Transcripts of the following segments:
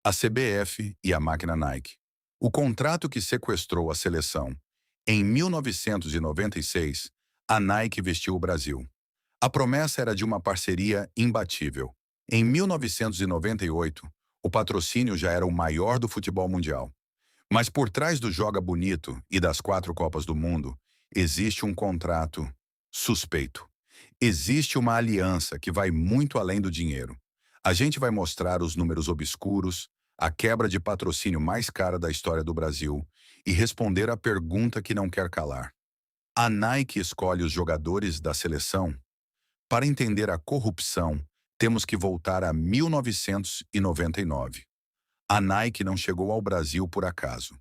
A CBF e a máquina Nike. O contrato que sequestrou a seleção. Em 1996, a Nike vestiu o Brasil. A promessa era de uma parceria imbatível. Em 1998, o patrocínio já era o maior do futebol mundial. Mas por trás do Joga Bonito e das 4 Copas do Mundo, existe um contrato suspeito. Existe uma aliança que vai muito além do dinheiro. A gente vai mostrar os números obscuros, a quebra de patrocínio mais cara da história do Brasil e responder à pergunta que não quer calar. A Nike escolhe os jogadores da seleção? Para entender a corrupção, temos que voltar a 1999. A Nike não chegou ao Brasil por acaso.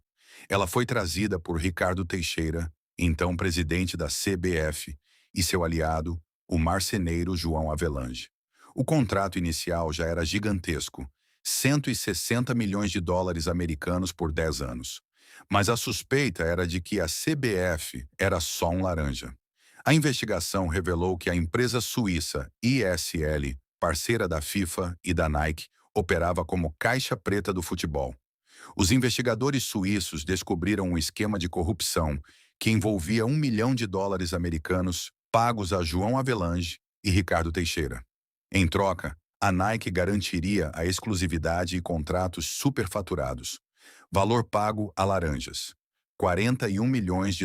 Ela foi trazida por Ricardo Teixeira, então presidente da CBF, e seu aliado, o marceneiro João Avelange. O contrato inicial já era gigantesco, 160 milhões de dólares americanos por 10 anos. Mas a suspeita era de que a CBF era só um laranja. A investigação revelou que a empresa suíça ISL, parceira da FIFA e da Nike, operava como caixa preta do futebol. Os investigadores suíços descobriram um esquema de corrupção que envolvia US$ 1 milhão americanos pagos a João Avelange e Ricardo Teixeira. Em troca, a Nike garantiria a exclusividade e contratos superfaturados. Valor pago a laranjas: US$ 41 milhões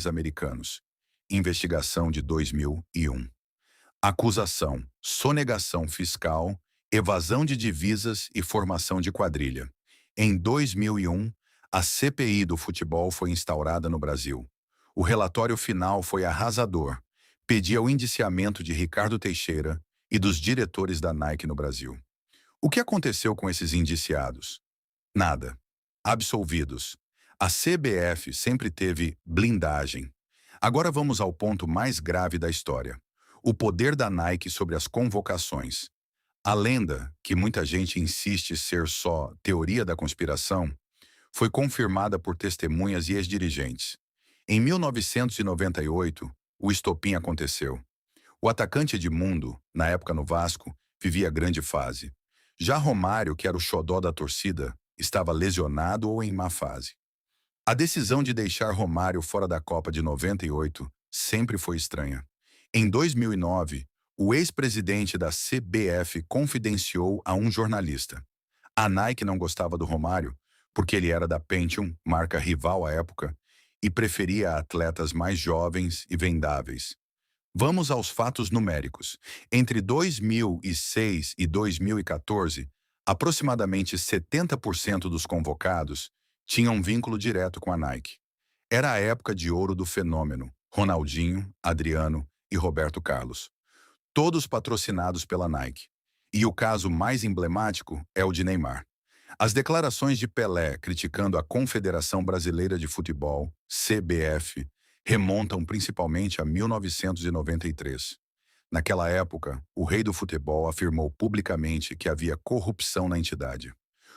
americanos. Investigação de 2001. Acusação: sonegação fiscal, evasão de divisas e formação de quadrilha. Em 2001, a CPI do futebol foi instaurada no Brasil. O relatório final foi arrasador. Pedia o indiciamento de Ricardo Teixeira e dos diretores da Nike no Brasil. O que aconteceu com esses indiciados? Nada. Absolvidos. A CBF sempre teve blindagem. Agora vamos ao ponto mais grave da história: o poder da Nike sobre as convocações. A lenda, que muita gente insiste ser só teoria da conspiração, foi confirmada por testemunhas e ex-dirigentes. Em 1998, o estopim aconteceu. O atacante Edmundo, na época no Vasco, vivia grande fase. Já Romário, que era o xodó da torcida, estava lesionado ou em má fase. A decisão de deixar Romário fora da Copa de 98 sempre foi estranha. Em 2009, o ex-presidente da CBF confidenciou a um jornalista. A Nike não gostava do Romário porque ele era da Pentium, marca rival à época, e preferia atletas mais jovens e vendáveis. Vamos aos fatos numéricos. Entre 2006 e 2014, aproximadamente 70% dos convocados tinham vínculo direto com a Nike. Era a época de ouro do fenômeno: Ronaldinho, Adriano e Roberto Carlos. Todos patrocinados pela Nike. E o caso mais emblemático é o de Neymar. As declarações de Pelé criticando a Confederação Brasileira de Futebol, CBF, remontam principalmente a 1993. Naquela época, o rei do futebol afirmou publicamente que havia corrupção na entidade.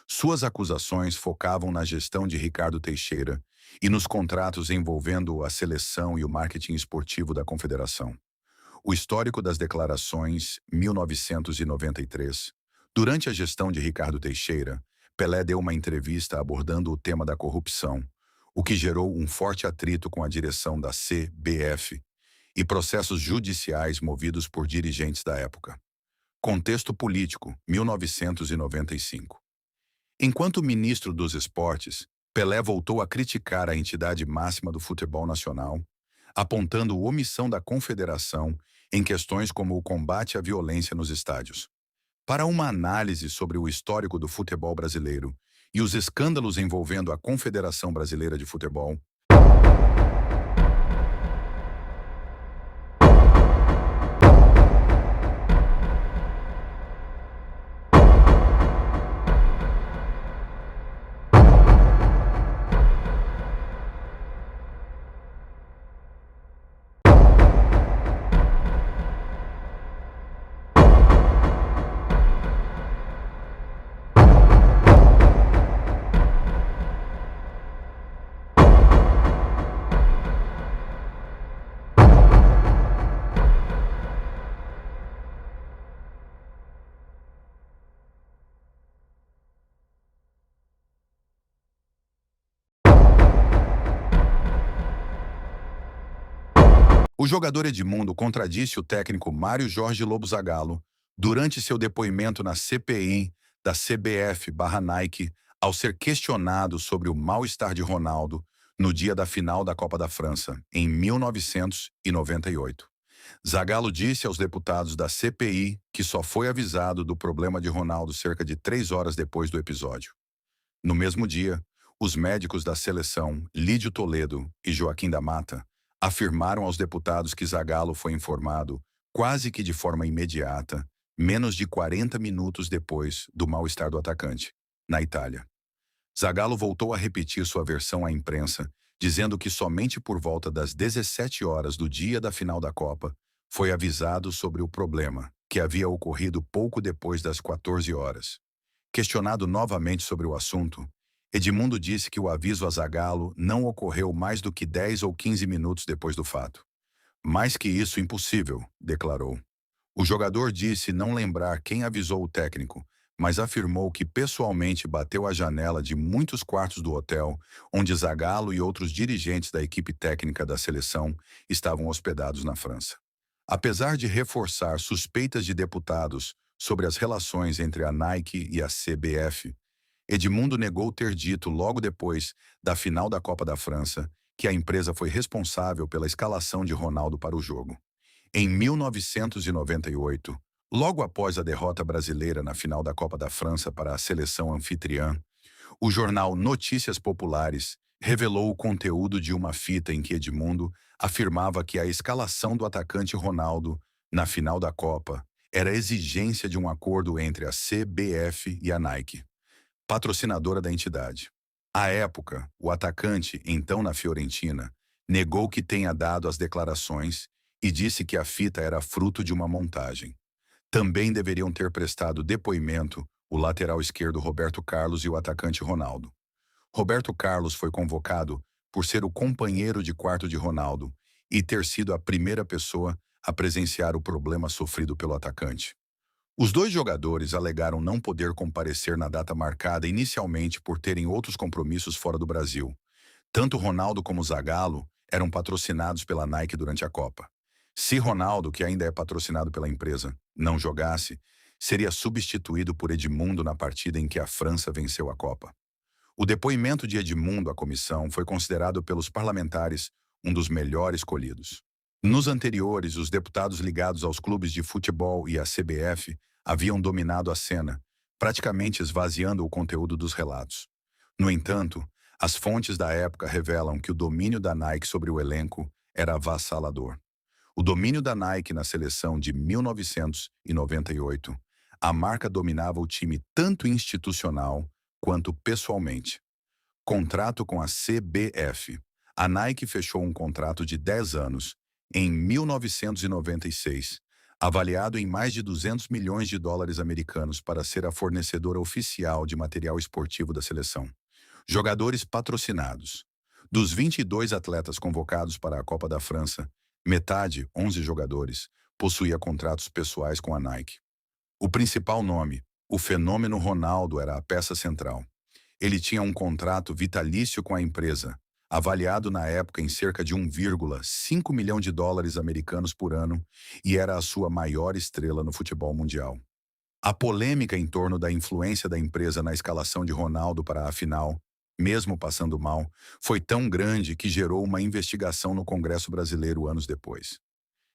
Suas acusações focavam na gestão de Ricardo Teixeira e nos contratos envolvendo a seleção e o marketing esportivo da confederação. O histórico das declarações, 1993. Durante a gestão de Ricardo Teixeira, Pelé deu uma entrevista abordando o tema da corrupção, o que gerou um forte atrito com a direção da CBF e processos judiciais movidos por dirigentes da época. Contexto político, 1995. Enquanto ministro dos Esportes, Pelé voltou a criticar a entidade máxima do futebol nacional, apontando omissão da confederação em questões como o combate à violência nos estádios. Para uma análise sobre o histórico do futebol brasileiro e os escândalos envolvendo a Confederação Brasileira de Futebol, O jogador Edmundo contradisse o técnico Mário Jorge Lobo Zagallo durante seu depoimento na CPI da CBF/Nike ao ser questionado sobre o mal-estar de Ronaldo no dia da final da Copa da França, em 1998. Zagallo disse aos deputados da CPI que só foi avisado do problema de Ronaldo cerca de 3 horas depois do episódio. No mesmo dia, os médicos da seleção, Lídio Toledo e Joaquim da Mata, afirmaram aos deputados que Zagallo foi informado, quase que de forma imediata, menos de 40 minutos depois do mal-estar do atacante, na Itália. Zagallo voltou a repetir sua versão à imprensa, dizendo que somente por volta das 17 horas do dia da final da Copa foi avisado sobre o problema, que havia ocorrido pouco depois das 14 horas. Questionado novamente sobre o assunto, Edmundo disse que o aviso a Zagallo não ocorreu mais do que 10 ou 15 minutos depois do fato. Mais que isso, impossível, declarou. O jogador disse não lembrar quem avisou o técnico, mas afirmou que pessoalmente bateu a janela de muitos quartos do hotel, onde Zagallo e outros dirigentes da equipe técnica da seleção estavam hospedados na França. Apesar de reforçar suspeitas de deputados sobre as relações entre a Nike e a CBF, Edmundo negou ter dito logo depois da final da Copa da França que a empresa foi responsável pela escalação de Ronaldo para o jogo. Em 1998, logo após a derrota brasileira na final da Copa da França para a seleção anfitriã, o jornal Notícias Populares revelou o conteúdo de uma fita em que Edmundo afirmava que a escalação do atacante Ronaldo na final da Copa era exigência de um acordo entre a CBF e a Nike, patrocinadora da entidade. À época, o atacante, então na Fiorentina, negou que tenha dado as declarações e disse que a fita era fruto de uma montagem. Também deveriam ter prestado depoimento o lateral esquerdo Roberto Carlos e o atacante Ronaldo. Roberto Carlos foi convocado por ser o companheiro de quarto de Ronaldo e ter sido a primeira pessoa a presenciar o problema sofrido pelo atacante. Os dois jogadores alegaram não poder comparecer na data marcada inicialmente por terem outros compromissos fora do Brasil. Tanto Ronaldo como Zagallo eram patrocinados pela Nike durante a Copa. Se Ronaldo, que ainda é patrocinado pela empresa, não jogasse, seria substituído por Edmundo na partida em que a França venceu a Copa. O depoimento de Edmundo à comissão foi considerado pelos parlamentares um dos melhores escolhidos. Nos anteriores, os deputados ligados aos clubes de futebol e à CBF haviam dominado a cena, praticamente esvaziando o conteúdo dos relatos. No entanto, as fontes da época revelam que o domínio da Nike sobre o elenco era avassalador. O domínio da Nike na seleção de 1998, a marca dominava o time tanto institucional quanto pessoalmente. Contrato com a CBF. A Nike fechou um contrato de 10 anos, em 1996, avaliado em mais de 200 milhões de dólares americanos para ser a fornecedora oficial de material esportivo da seleção. Jogadores patrocinados. Dos 22 atletas convocados para a Copa da França, metade, 11 jogadores, possuía contratos pessoais com a Nike. O principal nome, o fenômeno Ronaldo, era a peça central. Ele tinha um contrato vitalício com a empresa, avaliado na época em cerca de 1,5 milhão de dólares americanos por ano, e era a sua maior estrela no futebol mundial. A polêmica em torno da influência da empresa na escalação de Ronaldo para a final, mesmo passando mal, foi tão grande que gerou uma investigação no Congresso Brasileiro anos depois.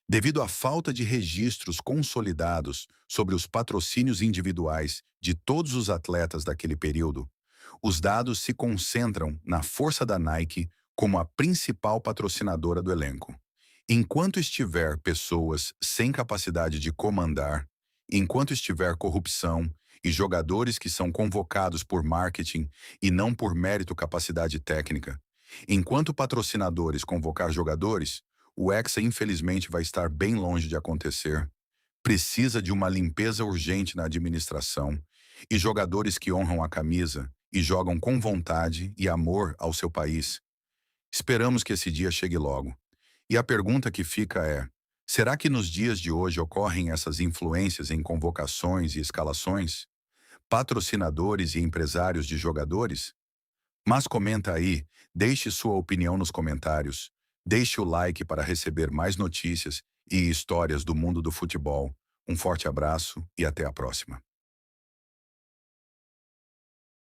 Devido à falta de registros consolidados sobre os patrocínios individuais de todos os atletas daquele período, os dados se concentram na força da Nike como a principal patrocinadora do elenco. Enquanto estiver pessoas sem capacidade de comandar, enquanto estiver corrupção e jogadores que são convocados por marketing e não por mérito capacidade técnica, enquanto patrocinadores convocar jogadores, o Hexa infelizmente vai estar bem longe de acontecer. Precisa de uma limpeza urgente na administração e jogadores que honram a camisa e jogam com vontade e amor ao seu país. Esperamos que esse dia chegue logo. E a pergunta que fica é: será que nos dias de hoje ocorrem essas influências em convocações e escalações? Patrocinadores e empresários de jogadores? Mas comenta aí, deixe sua opinião nos comentários. Deixe o like para receber mais notícias e histórias do mundo do futebol. Um forte abraço e até a próxima.